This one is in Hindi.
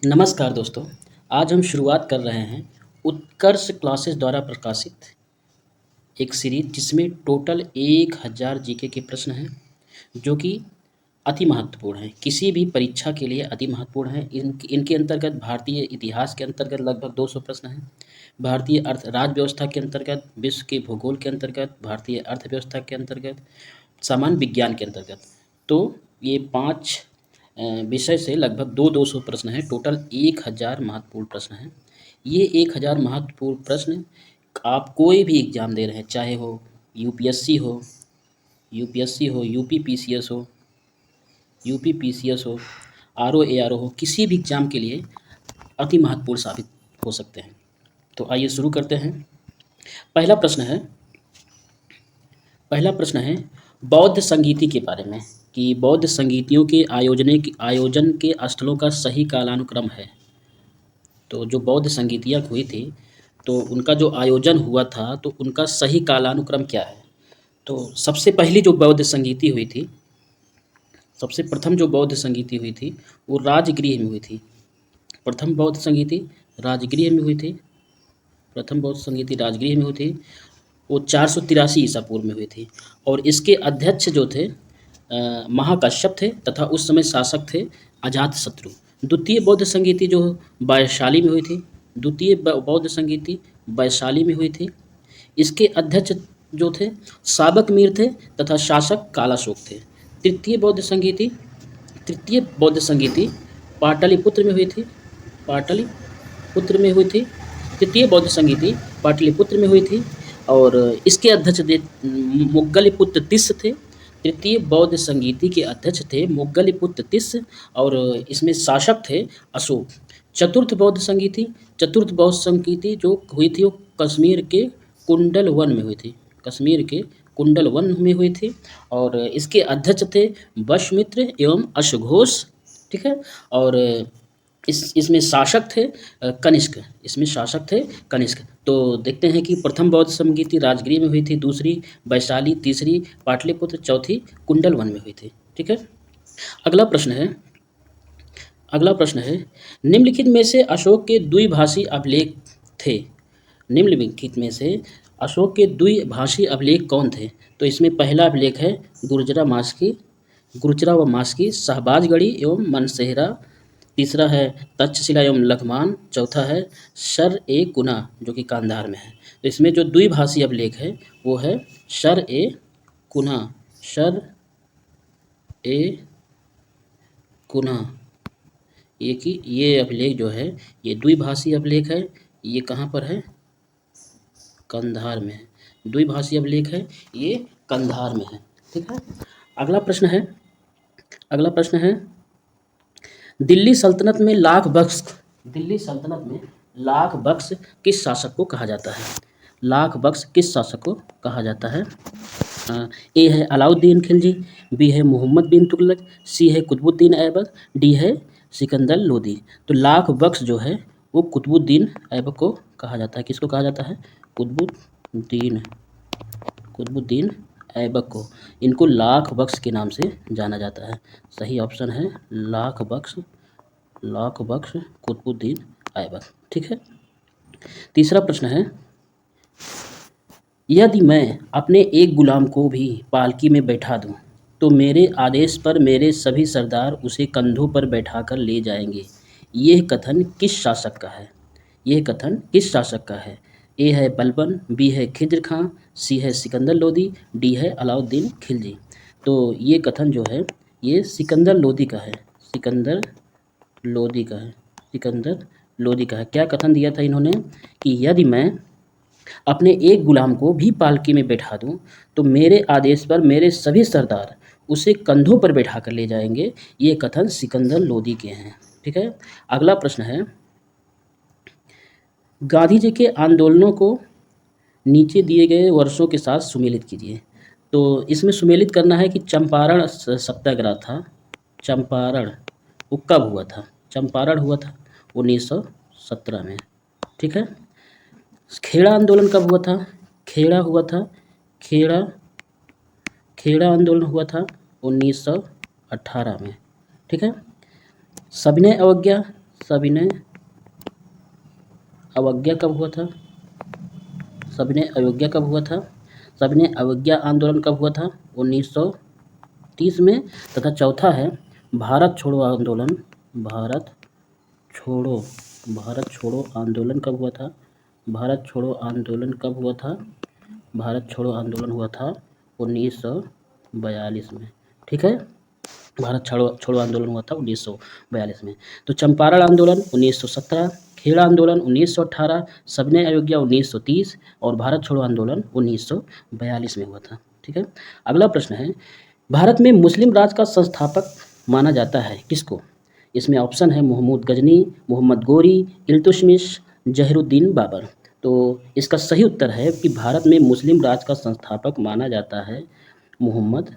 नमस्कार दोस्तों। आज हम शुरुआत कर रहे हैं उत्कर्ष क्लासेस द्वारा प्रकाशित एक सीरीज जिसमें टोटल 1000 जीके के प्रश्न हैं जो कि अति महत्वपूर्ण हैं, किसी भी परीक्षा के लिए अति महत्वपूर्ण हैं। इनके अंतर्गत भारतीय इतिहास के अंतर्गत लगभग 200 प्रश्न हैं, भारतीय राज्य व्यवस्था के अंतर्गत, विश्व के भूगोल के अंतर्गत, भारतीय अर्थव्यवस्था के अंतर्गत, सामान्य विज्ञान के अंतर्गत। तो ये 5 विषय से लगभग 200 प्रश्न हैं। टोटल 1000 महत्वपूर्ण प्रश्न हैं। ये 1000 महत्वपूर्ण प्रश्न आप कोई भी एग्ज़ाम दे रहे हैं, चाहे हो यूपीएससी हो, यूपीपीसीएस हो, आरओ एआरओ हो, किसी भी एग्ज़ाम के लिए अति महत्वपूर्ण साबित हो सकते हैं। तो आइए शुरू करते हैं। पहला प्रश्न है बौद्ध संगीति के बारे में, कि बौद्ध संगीतियों के आयोजन के स्थलों का सही कालानुक्रम है। तो जो बौद्ध संगीतियाँ हुई थी, तो उनका जो आयोजन हुआ था, तो उनका सही कालानुक्रम क्या है? तो सबसे पहली जो बौद्ध संगीति हुई थी, सबसे प्रथम जो बौद्ध संगीति हुई थी, वो राजगृह में हुई थी। प्रथम बौद्ध संगीति राजगृह में हुई थी। वो 483 ईसा पूर्व में हुई थी और इसके अध्यक्ष जो थे महाकश्यप थे तथा उस समय शासक थे अजातशत्रु। द्वितीय बौद्ध संगीति जो वैशाली में हुई थी। इसके अध्यक्ष जो थे साबक मीर थे तथा शासक कालाशोक थे। तृतीय बौद्ध संगीति पाटलिपुत्र में हुई थी। तृतीय बौद्ध संगीति पाटलिपुत्र में हुई थी और इसके अध्यक्ष मुगलिपुत्र तिस्स थे। तृतीय बौद्ध संगीति के अध्यक्ष थे मुगलिपुत्र तिस्स और इसमें शासक थे अशोक। चतुर्थ बौद्ध संगीति जो हुई थी वो कश्मीर के कुंडल वन में हुई थी और इसके अध्यक्ष थे वशमित्र एवं अश्वघोष। ठीक है। और इसमें शासक थे कनिष्क। तो देखते हैं कि प्रथम बौद्ध संगीति राजगृह में हुई थी, दूसरी वैशाली, तीसरी पाटलिपुत्र, चौथी कुंडल वन में हुई थी। ठीक है। अगला प्रश्न है निम्नलिखित में से अशोक के द्विभाषी अभिलेख कौन थे? तो इसमें पहला अभिलेख है गुर्जरा व मास्की, शाहबाजगढ़ी एवं मनसेहरा। तीसरा है तक्षशिला एवं लखमान। चौथा है शर ए कुना जो कि कांधार में है। तो इसमें जो द्विभाषी अभिलेख है वो है शर ए कुना। ये अभिलेख जो है ये द्विभाषी अभिलेख है। ये कहाँ पर है? कंधार में है। द्विभाषी अभिलेख है, ये कंधार में है। ठीक है। अगला प्रश्न है दिल्ली सल्तनत में लाख बख्श किस शासक को कहा जाता है? ए है अलाउद्दीन खिलजी, बी है मोहम्मद बिन तुगलक, सी है कुतुबुद्दीन ऐबक, डी है सिकंदर लोदी। तो लाख बख्श जो है वो कुतुबुद्दीन ऐबक को कहा जाता है। किसको कहा जाता है? कुतुबुद्दीन ऐबक को। इनको लाख बख्श के नाम से जाना जाता है। सही ऑप्शन है लाख बख्श कुतुबुद्दीन ऐबक। ठीक है। तीसरा प्रश्न है यदि मैं अपने एक गुलाम को भी पालकी में बैठा दूं तो मेरे आदेश पर मेरे सभी सरदार उसे कंधों पर बैठाकर ले जाएंगे। यह कथन किस शासक का है? ए है बलबन, बी है खिज्र खां, सी है सिकंदर लोदी, डी है अलाउद्दीन खिलजी। तो ये कथन जो है ये सिकंदर लोदी का है। क्या कथन दिया था इन्होंने कि यदि मैं अपने एक गुलाम को भी पालकी में बैठा दूं तो मेरे आदेश पर मेरे सभी सरदार उसे कंधों पर बैठा कर ले जाएंगे। ये कथन सिकंदर लोदी के हैं। ठीक है। अगला प्रश्न है गांधी जी के आंदोलनों को नीचे दिए गए वर्षों के साथ सुमेलित कीजिए। तो इसमें सुमेलित करना है कि चंपारण सत्याग्रह था, वो कब हुआ था? चंपारण हुआ था 1917 में। ठीक है। खेड़ा आंदोलन कब हुआ था? खेड़ा आंदोलन हुआ था 1918 में। ठीक है। सविनय अवज्ञा सविनय अवज्ञा कब हुआ था? सविनय अवज्ञा कब हुआ था? सविनय अवज्ञा आंदोलन कब हुआ था? 1930 में। तथा चौथा है भारत छोड़ो आंदोलन। भारत छोड़ो भारत छोड़ो आंदोलन कब हुआ था? भारत छोड़ो आंदोलन कब हुआ था? भारत छोड़ो आंदोलन हुआ था 1942 में। ठीक है, भारत छोड़ो आंदोलन हुआ था 1942 में। तो चंपारण आंदोलन 1917, खेड़ा आंदोलन 1918, सविनय अवज्ञा 1930 और भारत छोड़ो आंदोलन 1942 में हुआ था। ठीक है, अगला प्रश्न है, भारत में मुस्लिम राज का संस्थापक माना जाता है किसको? इसमें ऑप्शन है महमूद गजनी, मोहम्मद गोरी, इल्तुतमिश, जहीरुद्दीन बाबर। तो इसका सही उत्तर है कि भारत में मुस्लिम राज का संस्थापक माना जाता है मोहम्मद